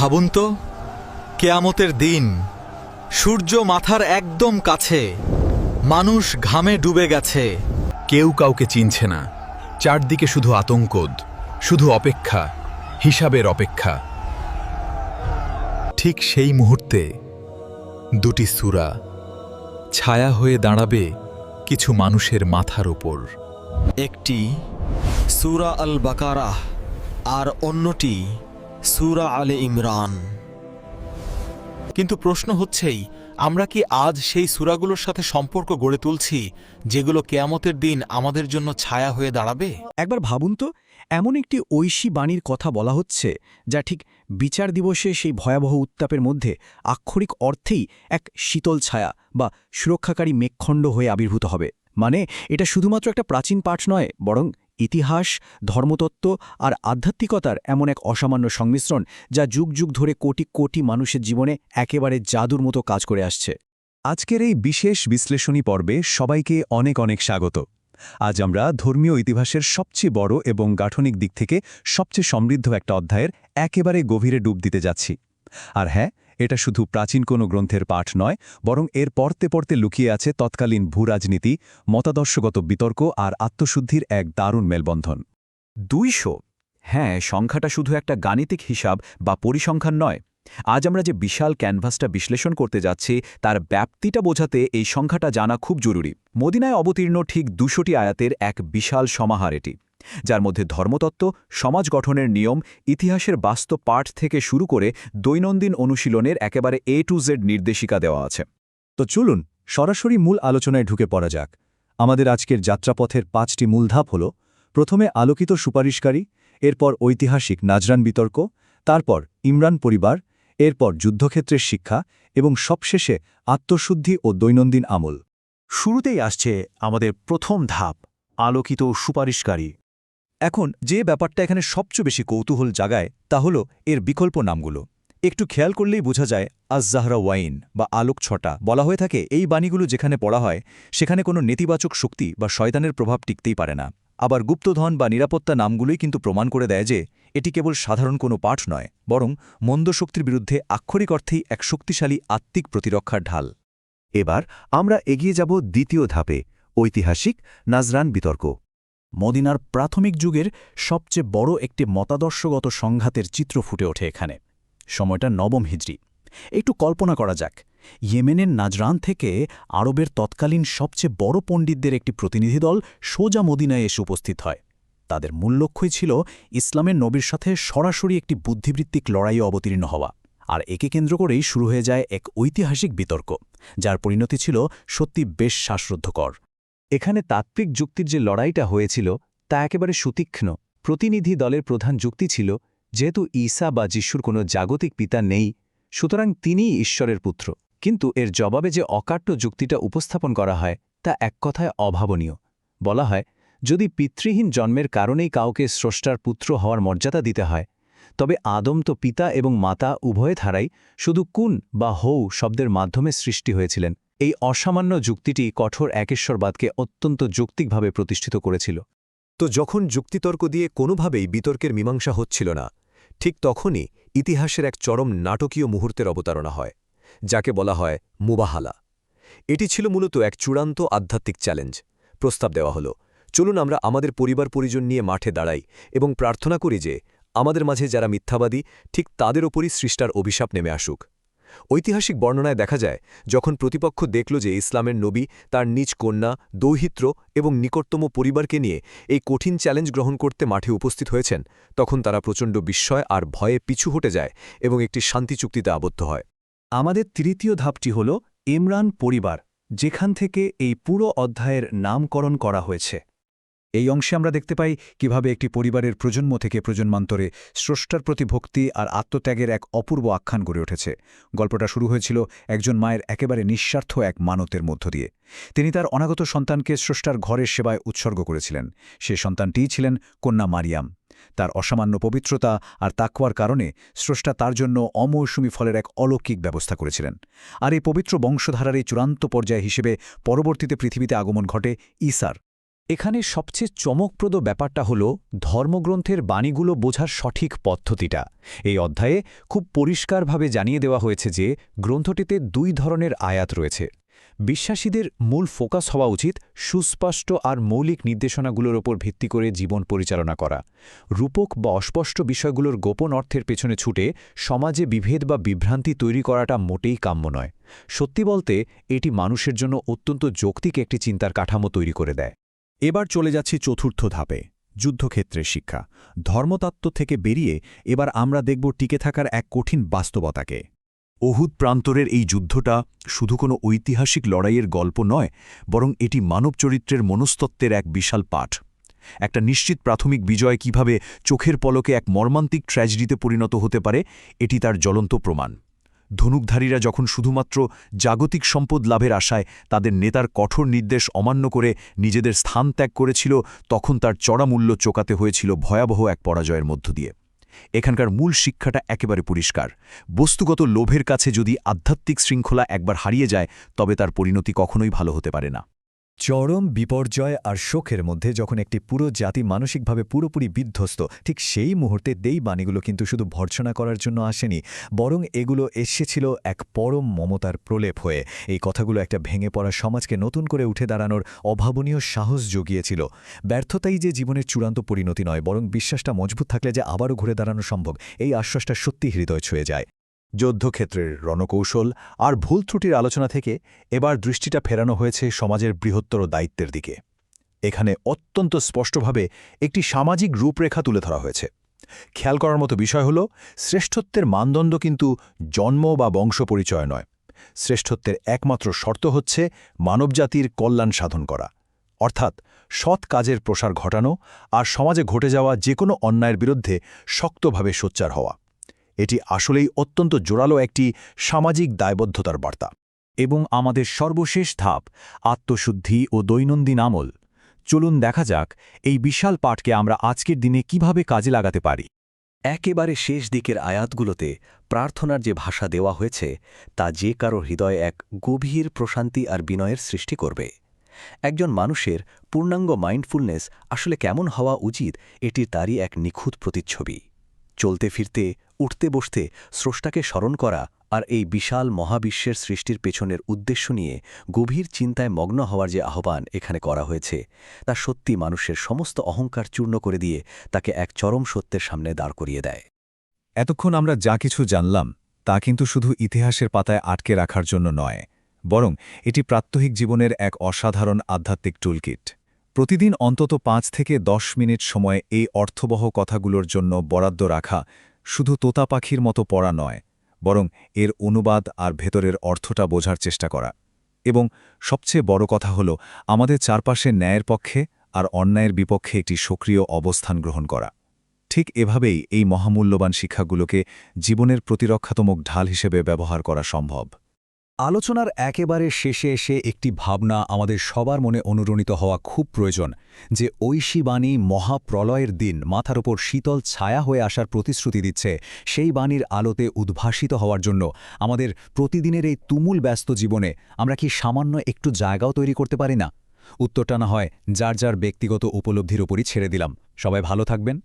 ভাবুন তো, কেয়ামতের দিন, সূর্য মাথার একদম কাছে, মানুষ ঘামে ডুবে গেছে, কেউ কাউকে চিনছে না, চারদিকে শুধু আতঙ্কদ, শুধু অপেক্ষা, হিসাবের অপেক্ষা। ঠিক সেই মুহূর্তে দুটি সূরা ছায়া হয়ে দাঁড়াবে কিছু মানুষের মাথার ওপর। একটি সূরা আল বাকারাহ আর অন্যটি সূরা আলে ইমরান। কিন্তু প্রশ্ন হচ্ছেই, আমরা কি আজ সেই সূরাগুলোর সাথে সম্পর্ক গড়ে তুলছি যেগুলো কেয়ামতের দিন আমাদের জন্য ছায়া হয়ে দাঁড়াবে? একবার ভাবুন তো, এমন একটি ঐশী বাণীর কথা বলা হচ্ছে যা ঠিক বিচার দিবসে সেই ভয়াবহ উত্তাপের মধ্যে আক্ষরিক অর্থেই এক শীতল ছায়া বা সুরক্ষাকারী মেঘখণ্ড হয়ে আবির্ভূত হবে। মানে এটা শুধুমাত্র একটা প্রাচীন পাঠ নয়, বরং ইতিহাস, ধর্মতত্ত্ব আর আধ্যাত্মিকতার এমন এক অসামান্য সংমিশ্রণ যা যুগ যুগ ধরে কোটি কোটি মানুষের জীবনে একেবারে জাদুর মতো কাজ করে আসছে। আজকের এই বিশেষ বিশ্লেষণী পর্বে সবাইকে অনেক অনেক স্বাগত। আজ আমরা ধর্মীয় ইতিহাসের সবচেয়ে বড় এবং গাঠনিক দিক থেকে সবচেয়ে সমৃদ্ধ একটা অধ্যায়ের একেবারে গভীরে ডুব দিতে যাচ্ছি। আর হ্যাঁ, এটা শুধু প্রাচীন কোনো গ্রন্থের পাঠ নয়, বরং এর পড়তে পড়তে লুকিয়ে আছে তৎকালীন ভূরাজনীতি, মতাদর্শগত বিতর্ক আর আত্মশুদ্ধির এক দারুণ মেলবন্ধন। 200। হ্যাঁ, সংখ্যাটা শুধু একটা গাণিতিক হিসাব বা পরিসংখ্যান নয়। আজ আমরা যে বিশাল ক্যানভাসটা বিশ্লেষণ করতে যাচ্ছি তার ব্যাপ্তিটা বোঝাতে এই সংখ্যাটা জানা খুব জরুরি। মদিনায় অবতীর্ণ ঠিক 200টি আয়াতের এক বিশাল সমাহার এটি, যার মধ্যে ধর্মতত্ত্ব, সমাজ গঠনের নিয়ম, ইতিহাসের বাস্তব পাঠ থেকে শুরু করে দৈনন্দিন অনুশীলনের একেবারে A to Z নির্দেশিকা দেওয়া আছে। তো চলুন সরাসরি মূল আলোচনায় ঢুকে পড়া যাক। আমাদের আজকের যাত্রাপথের 5টি মূল ধাপ হল: প্রথমে আলোকিত সুপারিশকারী, এরপর ঐতিহাসিক নাজরান বিতর্ক, তারপর ইমরান পরিবার, এরপর যুদ্ধক্ষেত্রের শিক্ষা এবং সবশেষে আত্মশুদ্ধি ও দৈনন্দিন আমল। শুরুতেই আসছে আমাদের প্রথম ধাপ, আলোকিত সুপারিশকারী। এখন যে ব্যাপারটা এখানে সবচেয়ে বেশি কৌতূহল জাগায় তা হল এর বিকল্প নামগুলো। একটু খেয়াল করলেই বোঝা যায় আজ-জাহরা ওয়াইন বা আলোক ছটা বলা হয়ে থাকে। এই বাণীগুলো যেখানে পড়া হয় সেখানে কোনো নেতিবাচক শক্তি বা শয়তানের প্রভাব টিকতেই পারে না। আবার গুপ্তধন বা নিরাপত্তা নামগুলোই কিন্তু প্রমাণ করে দেয় যে এটি কেবল সাধারণ কোনো পাঠ নয়, বরং মন্দ শক্তির বিরুদ্ধে আক্ষরিক অর্থেই এক শক্তিশালী আত্মিক প্রতিরক্ষার ঢাল। এবার আমরা এগিয়ে যাব দ্বিতীয় ধাপে, ঐতিহাসিক নাজরান বিতর্ক। মদিনার প্রাথমিক যুগের সবচেয়ে বড় একটি মতাদর্শগত সংঘাতের চিত্র ফুটে ওঠে এখানে। সময়টা নবম হিজরি। একটু কল্পনা করা যাক, ইয়েমেনের নাজরান থেকে আরবের তৎকালীন সবচেয়ে বড় পণ্ডিতদের একটি প্রতিনিধি দল সোজা মদিনায় এসে উপস্থিত হয়। তাদের মূল লক্ষ্যই ছিল ইসলামের নবীর সাথে সরাসরি একটি বুদ্ধিবৃত্তিক লড়াইয়ে অবতীর্ণ হওয়া। আর একে কেন্দ্র করেই শুরু হয়ে যায় এক ঐতিহাসিক বিতর্ক, যার পরিণতি ছিল সত্যি বেশ শ্বাসরুদ্ধকর। এখানে তাত্ত্বিক যুক্তির যে লড়াইটা হয়েছিল তা একেবারে সুতীক্ষ্ণ। প্রতিনিধি দলের প্রধান যুক্তি ছিল, যেহেতু ঈসা বা যিশুর কোনো জাগতিক পিতা নেই, সুতরাং তিনিই ঈশ্বরের পুত্র। কিন্তু এর জবাবে যে অকাট্য যুক্তিটা উপস্থাপন করা হয় তা এক কথায় অভাবনীয়। বলা হয়, যদি পিতৃহীন জন্মের কারণেই কাউকে স্রষ্টার পুত্র হওয়ার মর্যাদা দিতে হয়, তবে আদম তো পিতা এবং মাতা উভয় ধারাই শুধু কুন বা হৌ শব্দের মাধ্যমে সৃষ্টি হয়েছিলেন। এই অসামান্য যুক্তিটি কঠোর একেশ্বরবাদকে অত্যন্ত যৌক্তিকভাবে প্রতিষ্ঠিত করেছিল। তো যখন যুক্তিতর্ক দিয়ে কোনোভাবেই বিতর্কের মীমাংসা হচ্ছিল না, ঠিক তখনই ইতিহাসের এক চরম নাটকীয় মুহূর্তের অবতারণা হয়, যাকে বলা হয় মুবাহালা। এটি ছিল মূলত এক চূড়ান্ত আধ্যাত্মিক চ্যালেঞ্জ। প্রস্তাব দেওয়া হলো, চলুন আমরা আমাদের পরিবার পরিজন নিয়ে মাঠে দাঁড়াই এবং প্রার্থনা করি যে আমাদের মাঝে যারা মিথ্যাবাদী ঠিক তাদের ওপরই সৃষ্টার অভিশাপ নেমে আসুক। ঐতিহাসিক বর্ণনায় দেখা যায়, যখন প্রতিপক্ষ দেখল যে ইসলামের নবী তার নিজ কন্যা, দৌহিত্র এবং নিকটতম পরিবারকে নিয়ে এই কঠিন চ্যালেঞ্জ গ্রহণ করতে মাঠে উপস্থিত হয়েছেন, তখন তারা প্রচণ্ড বিস্ময় আর ভয়ে পিছু হটে যায় এবং একটি শান্তি চুক্তিতে আবদ্ধ হয়। আমাদের তৃতীয় ধাপটি হল ইমরান পরিবার, যেখান থেকে এই পুরো অধ্যায়ের নামকরণ করা হয়েছে। এই অংশে আমরা দেখতে পাই কিভাবে একটি পরিবারের প্রজন্ম থেকে প্রজন্মান্তরে স্রষ্টার প্রতি ভক্তি আর আত্মত্যাগের এক অপূর্ব আখ্যান গড়ে উঠেছে। গল্পটা শুরু হয়েছিল একজন মায়ের একেবারে নিঃস্বার্থ এক মানতের মধ্য দিয়ে। তিনি তার অনাগত সন্তানকে স্রষ্টার ঘরের সেবায় উৎসর্গ করেছিলেন। সে সন্তানটিই ছিলেন কন্যা মারিয়াম। তার অসামান্য পবিত্রতা আর তাকওয়ার কারণে স্রষ্টা তার জন্য অমৌসুমী ফলের এক অলৌকিক ব্যবস্থা করেছিলেন। আর এই পবিত্র বংশধারার এই চূড়ান্ত পর্যায় হিসেবে পরবর্তীতে পৃথিবীতে আগমন ঘটে ঈসার। এখানে সবচেয়ে চমকপ্রদ ব্যাপারটা হল ধর্মগ্রন্থের বাণীগুলো বোঝার সঠিক পদ্ধতিটা। এই অধ্যায়ে খুব পরিষ্কারভাবে জানিয়ে দেওয়া হয়েছে যে গ্রন্থটিতে 2 ধরনের আয়াত রয়েছে। বিশ্বাসীদের মূল ফোকাস হওয়া উচিত সুস্পষ্ট আর মৌলিক নির্দেশনাগুলোর ওপর ভিত্তি করে জীবন পরিচালনা করা। রূপক বা অস্পষ্ট বিষয়গুলোর গোপন অর্থের পেছনে ছুটে সমাজে বিভেদ বা বিভ্রান্তি তৈরি করাটা মোটেই কাম্য নয়। সত্যি বলতে এটি মানুষের জন্য অত্যন্ত যৌক্তিক একটি চিন্তার কাঠামো তৈরি করে দেয়। এবার চলে যাচ্ছি চতুর্থ ধাপে, যুদ্ধক্ষেত্রের শিক্ষা। ধর্মতত্ত্ব থেকে বেরিয়ে এবার আমরা দেখব টিকে থাকার এক কঠিন বাস্তবতাকে। অহুদ প্রান্তরের এই যুদ্ধটা শুধু কোনো ঐতিহাসিক লড়াইয়ের গল্প নয়, বরং এটি মানব চরিত্রের মনস্তত্ত্বের এক বিশাল পাঠ। একটা নিশ্চিত প্রাথমিক বিজয় কিভাবে চোখের পলকে এক মর্মান্তিক ট্র্যাজেডিতে পরিণত হতে পারে, এটি তার জ্বলন্ত প্রমাণ। ধনুকধারীরা যখন শুধুমাত্র জাগতিক সম্পদ লাভের আশায় তাদের নেতার কঠোর নির্দেশ অমান্য করে নিজেদের স্থান ত্যাগ করেছিল, তখন তার চড়া মূল্য চোকাতে হয়েছিল ভয়াবহ এক পরাজয়ের মধ্য দিয়ে। এখানকার মূল শিক্ষাটা একেবারে পরিষ্কার। বস্তুগত লোভের কাছে যদি আধ্যাত্মিক শৃঙ্খলা একবার হারিয়ে যায়, তবে তার পরিণতি কখনোই ভালো হতে পারে না। চরম বিপর্যয় আর শোকের মধ্যে যখন একটি পুরো জাতি মানসিকভাবে পুরোপুরি বিধ্বস্ত, ঠিক সেই মুহূর্তে এই বাণীগুলো কিন্তু শুধু ভর্ৎসনা করার জন্য আসেনি, বরং এগুলো এসেছিল এক পরম মমতার প্রলেপ হয়ে। এই কথাগুলো একটা ভেঙে পড়া সমাজকে নতুন করে উঠে দাঁড়ানোর অভাবনীয় সাহস জুগিয়েছিল। ব্যর্থতাই যে জীবনের চূড়ান্ত পরিণতি নয়, বরং বিশ্বাসটা মজবুত থাকলে যে আবারও ঘুরে দাঁড়ানো সম্ভব, এই আশ্বাসটা সত্যি হৃদয় ছুঁয়ে যায়। যুদ্ধক্ষেত্রের রণকৌশল আর ভুল ত্রুটির আলোচনা থেকে এবার দৃষ্টিটা ফেরানো হয়েছে সমাজের বৃহত্তর দায়িত্বের দিকে। এখানে অত্যন্ত স্পষ্টভাবে একটি সামাজিক রূপরেখা তুলে ধরা হয়েছে। খেয়াল করার মতো বিষয় হল, শ্রেষ্ঠত্বের মানদণ্ড কিন্তু জন্ম বা বংশ পরিচয় নয়। শ্রেষ্ঠত্বের একমাত্র শর্ত হচ্ছে মানবজাতির কল্যাণ সাধন করা, অর্থাৎ সৎ কাজের প্রসার ঘটানো আর সমাজে ঘটে যাওয়া যে কোনো অন্যায়ের বিরুদ্ধে শক্তভাবে সোচ্চার হওয়া। এটি আসলেই অত্যন্ত জোরালো একটি সামাজিক দায়বদ্ধতার বার্তা। এবং আমাদের সর্বশেষ ধাপ, আত্মশুদ্ধি ও দৈনন্দিন আমল। চলুন দেখা যাক এই বিশাল পাঠকে আমরা আজকের দিনে কিভাবে কাজে লাগাতে পারি। একেবারে শেষ দিকের আয়াতগুলোতে প্রার্থনার যে ভাষা দেওয়া হয়েছে, তা যে কারো হৃদয়ে এক গভীর প্রশান্তি আর বিনয়ের সৃষ্টি করবে। একজন মানুষের পূর্ণাঙ্গ মাইন্ডফুলনেস আসলে কেমন হওয়া উচিত, এটি তারই এক নিখুঁত প্রতিচ্ছবি। চলতে ফিরতে, উঠতে বসতে স্রষ্টাকে স্মরণ করা আর এই বিশাল মহাবিশ্বের সৃষ্টির পেছনের উদ্দেশ্য নিয়ে গভীর চিন্তায় মগ্ন হওয়ার যে আহ্বান এখানে করা হয়েছে, তা সত্যি মানুষের সমস্ত অহংকার চূর্ণ করে দিয়ে তাকে এক চরম সত্যের সামনে দাঁড় করিয়ে দেয়। এতক্ষণ আমরা যা কিছু জানলাম তা কিন্তু শুধু ইতিহাসের পাতায় আটকে রাখার জন্য নয়, বরং এটি প্রাত্যহিক জীবনের এক অসাধারণ আধ্যাত্মিক টুলকিট। প্রতিদিন অন্তত 5 থেকে 10 মিনিট সময় এই অর্থবহ কথাগুলোর জন্য বরাদ্দ রাখা শুধু তোতা পাখির মতো পড়া নয়, বরং এর অনুবাদ আর ভেতরের অর্থটা বোঝার চেষ্টা করা। এবং সবচেয়ে বড় কথা হল, আমাদের চারপাশে ন্যায়ের পক্ষে আর অন্যায়ের বিপক্ষে একটি সক্রিয় অবস্থান গ্রহণ করা। ঠিক এভাবেই এই মহামূল্যবান শিক্ষাগুলোকে জীবনের প্রতিরক্ষাত্মক ঢাল হিসেবে ব্যবহার করা সম্ভব। আলোচনার একেবারে শেষে এসে একটি ভাবনা আমাদের সবার মনে অনুরণিত হওয়া খুব প্রয়োজন, যে ঐশী বাণী মহাপ্রলয়ের দিন মাথার ওপর শীতল ছায়া হয়ে আসার প্রতিশ্রুতি দিচ্ছে। সেই বাণীর আলোতে উদ্ভাসিত হওয়ার জন্য আমাদের প্রতিদিনের এই তুমুল ব্যস্ত জীবনে আমরা কি সামান্য একটু জায়গাও তৈরি করতে পারি না? উত্তরটা না হয় যার যার ব্যক্তিগত উপলব্ধির উপরই ছেড়ে দিলাম। সবাই ভালো থাকবেন।